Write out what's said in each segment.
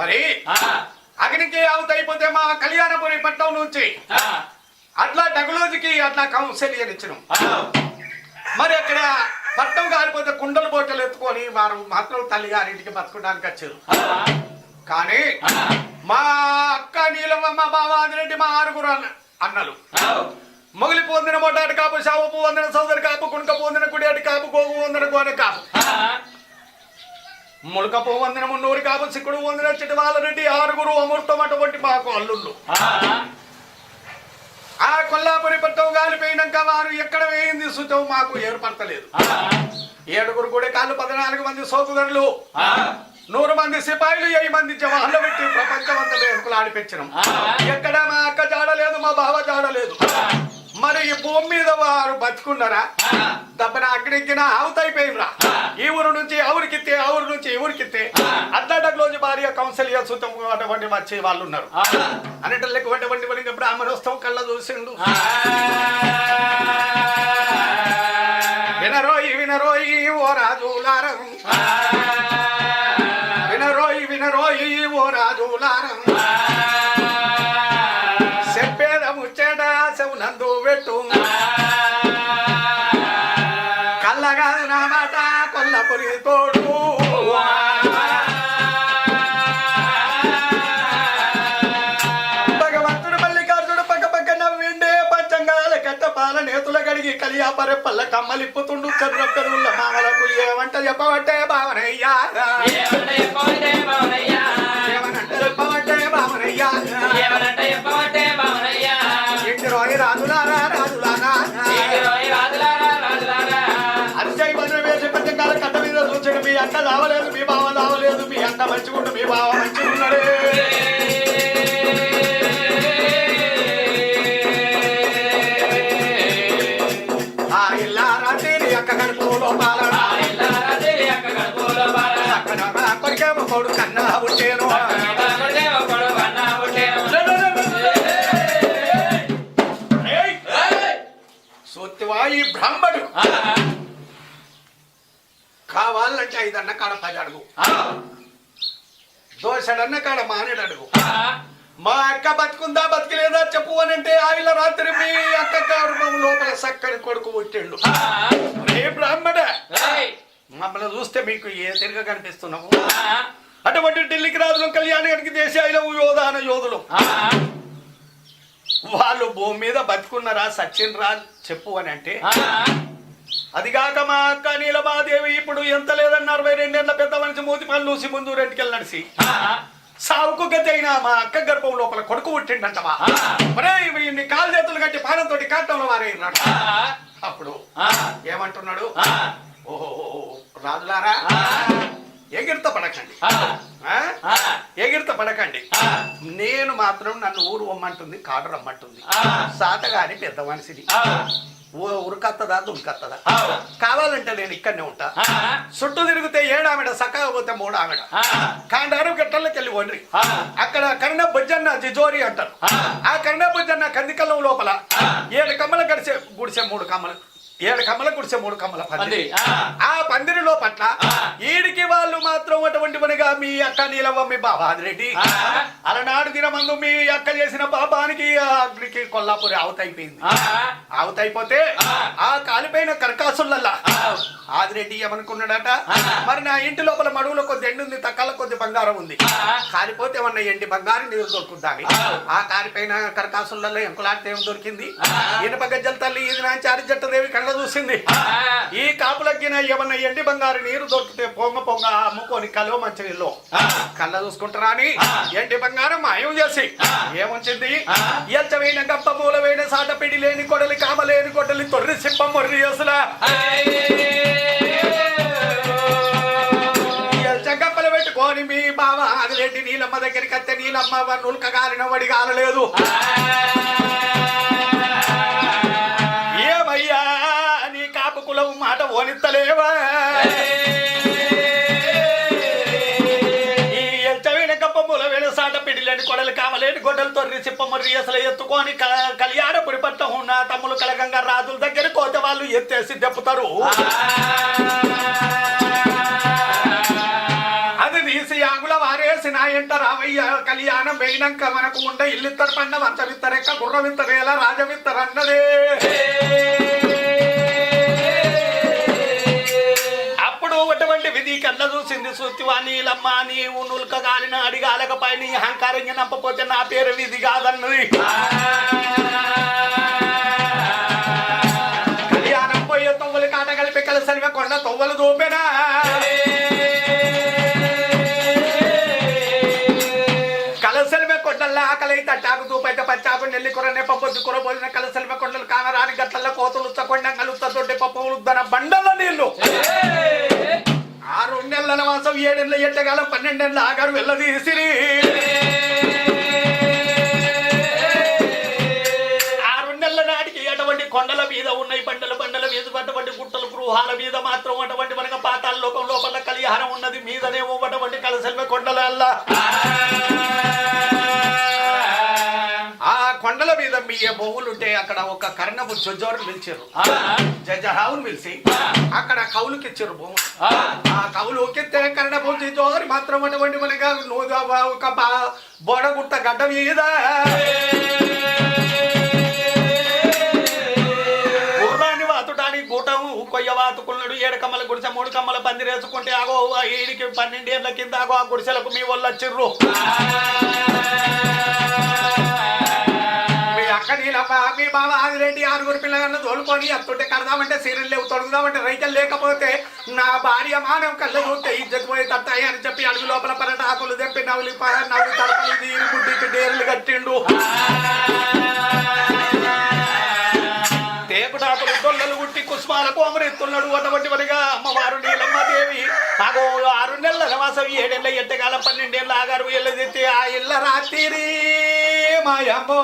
మరి అగ్నికి అవుతైపోతే మా కళ్యాణపురి పట్టణం నుంచి అట్లా టెక్నాలజీకి అట్లా కౌన్సిలియర్ ఇచ్చినాం. మరి అక్కడ పట్టం కాలిపోతే కుండలు బోటలు ఎత్తుకొని వారు మాత్రం తల్లి గారింటికి బతుకోవడానికి వచ్చారు. కానీ మా అక్క నీలమ్మ, మా బావ ఆదిరెడ్డి, మా ఆరుగురు అన్నలు మొగిలి పొందిన మొట్టాటి కాపు, శావపు వందన సోదరి కాపు, కుణక పొందిన కుడి అటి కాపు, గోగు వందన గోనె కాపు, ములకపో వందన మున్నూరి కాపు, సిక్కుడు వందన చిటి వాళ్ళరెడ్డి ఆరుగురు అమృతం అటువంటి మాకు అల్లుళ్ళు. ఆ కొల్లాపురి పట్టం గాలిపోయినాక వారు ఎక్కడ వేయింది సుతం మాకు ఏర్పడతలేదు. 7 కూడా కాళ్ళు, 14 మంది సోకుదరులు, 100 మంది సిపాయిలు, 8 మంది జవాన్లు పెట్టి ప్రపంచమంతా వేడుకలు ఆడిపించడం. ఎక్కడ మా అక్క జాడలేదు, మా బావ జాడలేదు. మరి ఈ భూమి మీద వారు బతుకున్నారా? దెబ్బన అక్కడికి అవుతైపోయినరా. ఈ ఊరు నుంచి ఊరికిత్తే, ఆ ఊరు నుంచి ఊరికిత్తే అట్లాటలోని భార్య కౌన్సిల్ సుతం అటువంటి వచ్చే వాళ్ళు ఉన్నారు. అన్నట్టు బ్రాహ్మణోత్సవం కళ్ళ చూసిండు. వినరోయి వినరోయి ఓ రాజులారం, వినరోయి వినరోయి ఓ రాజులారం, చెప్పేద ముచ్చేట శవునందు పెట్టు, కళ్ళగాదు నా మాట కొల్లపురి తోడు. భగవంతుడు మల్లికార్జుడు పక్క పక్క నవ్విండే పంచంగాల కట్టపాల నేతుల గడిగి కలియాపరె పల్ల కమ్మలిప్పుతుండు చర్ర పెరుగుల మామలకు ఏమంట చెప్పబట్టే భావనయ్యా, ఏమనంటే చెప్పబట్టే భావనయ్యా. ఇంటిరోయి రాజులారా రాజులారా, అరిచై బంధులు వేసి పంచంగాల కట్ట మీద చూసాడు. మీ అక్క రావలేదు, మీ బావ రావలేదు, మీ అక్క మంచిగుండు, మీ బావ మంచిగున్నాడే. ఆ ఇల్లా రాత్రి అక్క గడుపులో పాలన, కొరికేమో కొడు కన్నా పుట్టేను. సోత్తివాయి బ్రాహ్మణుడు కావాలంటే 5 అన్న కాడ 10 అడుగు, దోషడన్న కాడ మానేడు అడుగు. మా అక్క బతుకుందా బతికలేదా చెప్పు అని అంటే ఆవిల రాత్రి మీ అక్క గర్భం లోపల చక్కని కొడుకు పుట్టిండు. ఏ బ్రాహ్మణ మమ్మల్ని చూస్తే మీకు ఏ తిరగ కనిపిస్తున్నాము? అటువంటి ఢిల్లీకి రాజులు, కళ్యాణానికి దేశాయిలో యోధాన యోధులు వాళ్ళు భూమి మీద బతుకున్నారా సచ్చినరా చెప్పు అని అంటే, అదిగాక మా అక్క నీలమాదేవి ఇప్పుడు ఎంత లేదన్న 62 ఏళ్ల పెద్ద మనిషి మూతి పనులు లూసి ముందు 2 కెళ్ళి నడిచి సావుకు గతైనా మా అక్క గర్భం లోపల కొడుకు పుట్టిండంటవా. మరే ఇన్ని కాలు చేతులు కట్టి పానంతో కాటంలో వారైనాడు. అప్పుడు ఏమంటున్నాడు? ఓహో రాజులారా ఎగిరిత పడకండి, ఎగిరిత పడకండి. నేను మాత్రం నన్ను ఊరు రమ్మంటుంది, కాడు రమ్మంటుంది. సాతగాని పెద్ద మనిషిని, ఉరుకత్తదా దుంకత్తదా? కావాలంటే నేను ఇక్కడనే ఉంటా. చుట్టూ తిరిగితే 7 ఆమెడ, సక్కగా పోతే 3 ఆమెడ. కాండారు గట్టల్లోకి వెళ్ళి వండ్రి. అక్కడ కర్ణ బుజ్జన్న జిజోరి అంటారు. ఆ కర్ణ బుజ్జన్న కందికల్లం లోపల 7 కమ్మల గడిచే గుడిసే 3 కమ్మలు, 7 కమ్మల గుడిసే 3 కమ్మల పందిరి. ఆ పందిరిలో పట్ల ఈడికి వాళ్ళు మాత్రం అటువంటి పనిగా మీ అక్క నీలవ్వ, మీ బావ ఆదిరెడ్డి అలనాడు దినమందు మీ అక్క చేసిన పాపానికి అగ్నికి కొల్లాపురి ఆవుతైపోయింది. ఆవుతైపోతే ఆ కాలిపోయిన కర్కాసులల్లా ఆదిరెడ్డి ఏమనుకున్నాడట, మరి నా ఇంటి లోపల మడుగులో కొద్ది ఎండు ఉంది, తక్కల కొద్ది బంగారం ఉంది, కాలిపోతే ఏమన్నా ఎండి బంగారం నీరు దొరుకుద్దాని. ఆ కాలిపోయిన కర్కాసులలో ఎంకులాడితే ఏం దొరికింది? ఇనుప గజ్జల తల్లి ఇది నాంచి అరిజట్టదేవి కళ్ళ చూసింది. ఈ కాపులగ్గిన ఏమన్నా ఎండి బంగారు నీరు దొరికితే పొంగ పొంగ అమ్ముకొని కలువ మంచి నీళ్ళు కళ్ళ చూసుకుంటారా అని ఎండి బంగారం మాయం చేసి ఏముంచింది? ఎల్చవైన గప్ప మూలవైన సాట పిడి లేని కొడలి, కామలేని కొడలి, తొర్రి సిప్ప మొర్రి అసలు గప్పలు పెట్టుకొని మీ బావ ఆదిరెడ్డి నీలమ్మ దగ్గరికి వస్తే నీలమ్మ నుల్క గాలిన వడి కాలలేదు. ఏమయ్యా నీ కాపు కులం మాట ఓనిత్తలేవా? ఈ ఎల్చవైన గప్ప మూలవైన సాట పిడిలేని కొడలు, కామలేని గొడ్డలు, తొర్రి సిప్ప మొర్రి అసలు ఎత్తుకొని కళ్యాణపురి పట్టం ఉన్న తమ్ములు కలగంగా రాజుల దగ్గర కోత వాళ్ళు ఎత్తేసి దెప్పుతారు. అది తీసి ఆగుల వారేసి నా ఎంట రావయ్య కళ్యాణం వేయినాక మనకు ఉండే ఇల్లిత్తరు పండ వంచవిత్తరెక్క గుర్రవిత్తరేల రాజవిత్తరన్నదే అప్పుడు అటువంటి విధి కళ్ళ చూసింది సుత్తివా నీలమ్మ నీవు నుల్క గాలిన అడిగాలకపై నీ అహంకారంగా నంపపోతే నా పేరు విధి కాదన్నది కళ్యాణం పోయే తొవ్వలు కాట కలిపి కలిసలివ కొండ తొవ్వలు దూపెనా ఆకలైతే అట్టాకు దూపైతే పచ్చాకు నెల్లి కూర నెప్పొద్దు కూర పోలిన కలసలిమ కొండలు కానరాని గట్ల కోతలు ఉచ్చకొండ ఉత్తతోటి పప్పు ఉద్దన బండల నీళ్లు 6 నెలల మాసం 7 నెలల ఎండకాలం 12 నెలల ఆగారు వెళ్ళదీసిరి 6 నెలల నాటికి అటువంటి కొండల మీద ఉన్నాయి బండల మీద అటువంటి గుట్టలు గృహాల మీద మాత్రం అటువంటి మనకు పాతాల లోకం లోపల కలిహారం ఉన్నది మీదనేమో అటువంటి కలసలిమ కొండల కొండల మీద మీ బొవ్వులుంటే అక్కడ ఒక కర్ణపు జొజ్జోరుని పిలిచారు జజహావుని పిలిచి అక్కడ కౌలుకి ఇచ్చారు బొమ్మ ఆ కౌలుకిస్తే కర్ణపు జొజ్జోరు మాత్రం అటువంటి మనగా ఒక బోడగుట్ట గడ్డ మీద గుర్రాన్ని వాతుటానికి గూటం కొయ్య వాతుకున్నాడు 7 కమ్మల గుడిసె 3 కమ్మల పందిరేసుకుంటే ఆగో ఈడికి 12 ఏళ్ల కింద ఆగో ఆ గుడిసెలకు మీ వాళ్ళు వచ్చిర్రు మీ బావ ఆదిరెడ్డి 6 పిల్లలను తోలుకొని అత్తుంటే కడదామంటే సీరియల్ లేవు తొడుగుదామంటే రైతులు లేకపోతే నా భార్య మానవ కళ్ళు చూస్తే ఇజ్జత్ పోయి తట్టాయి అని చెప్పి అడుగు లోపల పరటాకులు తెప్పి నవ్వులు తడపలు తీరి గుడ్డికి డేర్లు కట్టిండు తేపుటాకులు దొల్లలు గుట్టి కుస్మాలకు అమరెత్తున్నాడు అటువంటి వనిగా అమ్మవారు నీలమ్మదేవి ఆగో 6 నెలల నవాసం 7 ఏళ్ళ ఎట్టకాలం 12 ఏళ్ళ ఆగారు ఎల్లదెత్తి ఆ ఇళ్ళ రాత్రి మాయమ్మో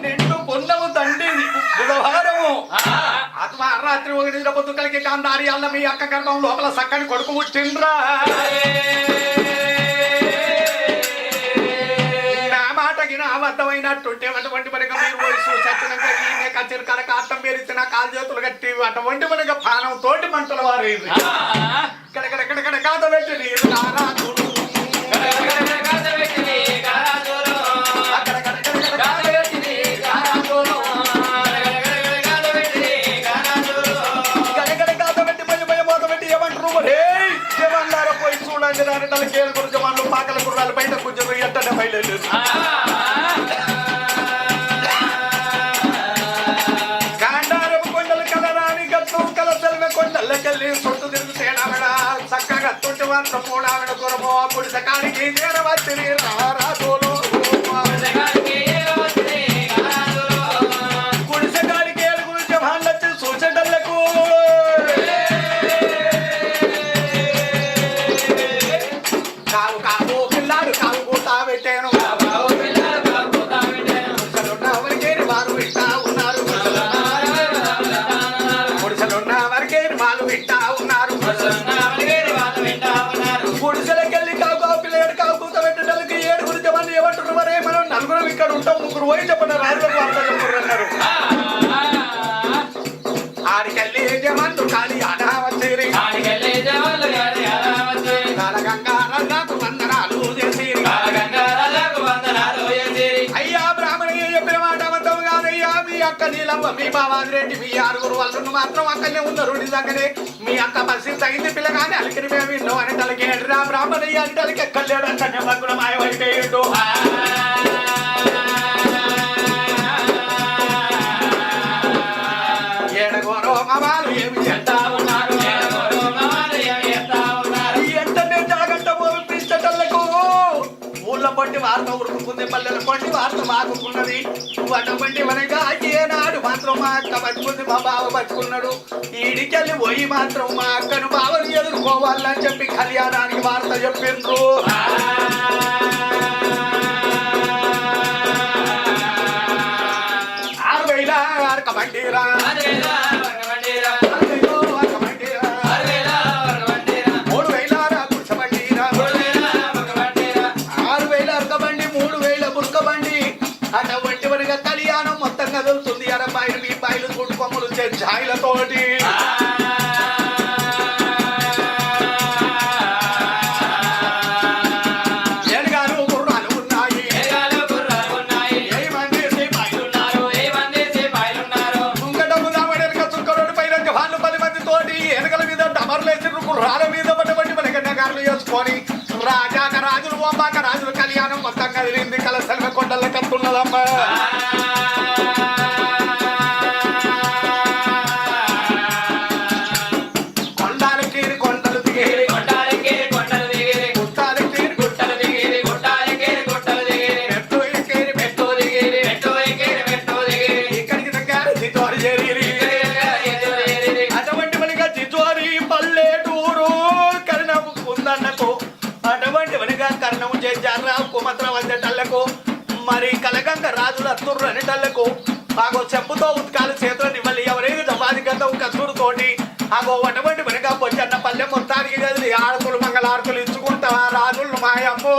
నిండు పొందము తండ్రి బుధవారము రాత్రి 1 పొద్దుకలకి కాందారి అల్ల మీ అక్క గర్భం లోపల సక్కని కొడుకు పుట్టిండ్రా నా మాటకి నా అబద్ధమైనట్టుంటే అటువంటి మనకు మీరు వయసు సచ్చినంగా ఈయన కచ్చిరి కనుక అర్థం పేరిచ్చిన కాలు చేతులు కట్టి అటువంటి మనకు ప్రాణం తోటి మంటల వారు ఇక్కడ కాత పెట్టి నీరు కేలు గురించి వాళ్ళు పాకల గుర్రాలు బయట కూర్చొని ఎట్టనే బయలుదేరు కాండారపు కొండలు కలరాని గట్టు కలసలిన కొండలకెళ్ళి సొట్టు తిరిగితే ఆవిడ చక్కగా తొట్టి మాత్రం కూడా ఆవిడ గురమో గుడిసె కాడికి చేరవచ్చి రారాజోలు గుడిసె కాడికి ఏడు గురించి వాళ్ళొచ్చి సూచనలకు గుడిసెలకెళ్ళి కావు పిల్లలు కావు కూత పెట్టడానికి 7 జవాన్లు ఏమంటారు మరే మనం 4 ఇక్కడ ఉంటాం 3 పోయి చెప్పండి రాజులకు వార్త చెప్తారు అన్నారు ఆడికెళ్ళి జవాన్లు ఖాళీ ఆడా వచ్చేరి కాలగంగాకు వందనాలు చేసి అయ్యా బ్రాహ్మణయ్య చెప్పిన మాట అబద్ధం కాదయ్యా మీ అక్క నీలమ్మ మీ బావాదిరెడ్డి మీ 6 వాళ్ళు మాత్రం అక్కడనే ఉన్నారు నిజంగానే మీ అక్క పరిస్థితి తగింది పిల్లగానే అలికిరి మేము విన్నాం అని తలకి ఎడ్రా బ్రాహ్మణయ్య అంటే అలికి ఎక్కలేడు అంటే మగ్గుల మాయమైపోయిండు ఏడగోరో మమాలు ఏమి చేస్తా ఉన్నారు ఎంటనే జాగంట పిలిచేటళ్లకు ఊళ్ళో పట్టి వార్త ఉరుకుతుంది పల్లెల పట్టి వార్త మాకున్నది అటువంటి మనగా ఏనాడు మాత్రం మా అక్క బతుకుంది మా బావ బతుకున్నాడు ఈడికెళ్ళి పోయి మాత్రం మా అక్కను బావని ఎదుర్కోవాలని చెప్పి కళ్యాణానికి వార్త చెప్పిండ్రు 6,000 కబండీరా 3,000 బుర్క బండి అటువంటి వరకు కళ్యాణం మొత్తం కదులుతుంది 60 మీ బాయిలు గుడ్డు కొమ్మలు ఛాయిలతోటి చేసుకొని రాజాక రాజులు ఒంబాక రాజులు కళ్యాణం మొత్తం కదిలింది కలసల కొండల కత్తున్నదమ్మా మరి కలగంగ రాజులు అత్తుర్రు అనేటళ్లకు మాకు చెప్పుతో ఉత్కాలు చేతులు ఇవ్వాలి ఎవరైనా జపాదిగత కత్తురుతోటి ఆగో అటువంటి వెనుక పొచ్చన్న పల్లె మొత్తానికి కదిలి ఆడతులు మంగళారతులు ఇచ్చుకుంటా రాజులు మాయమ్మో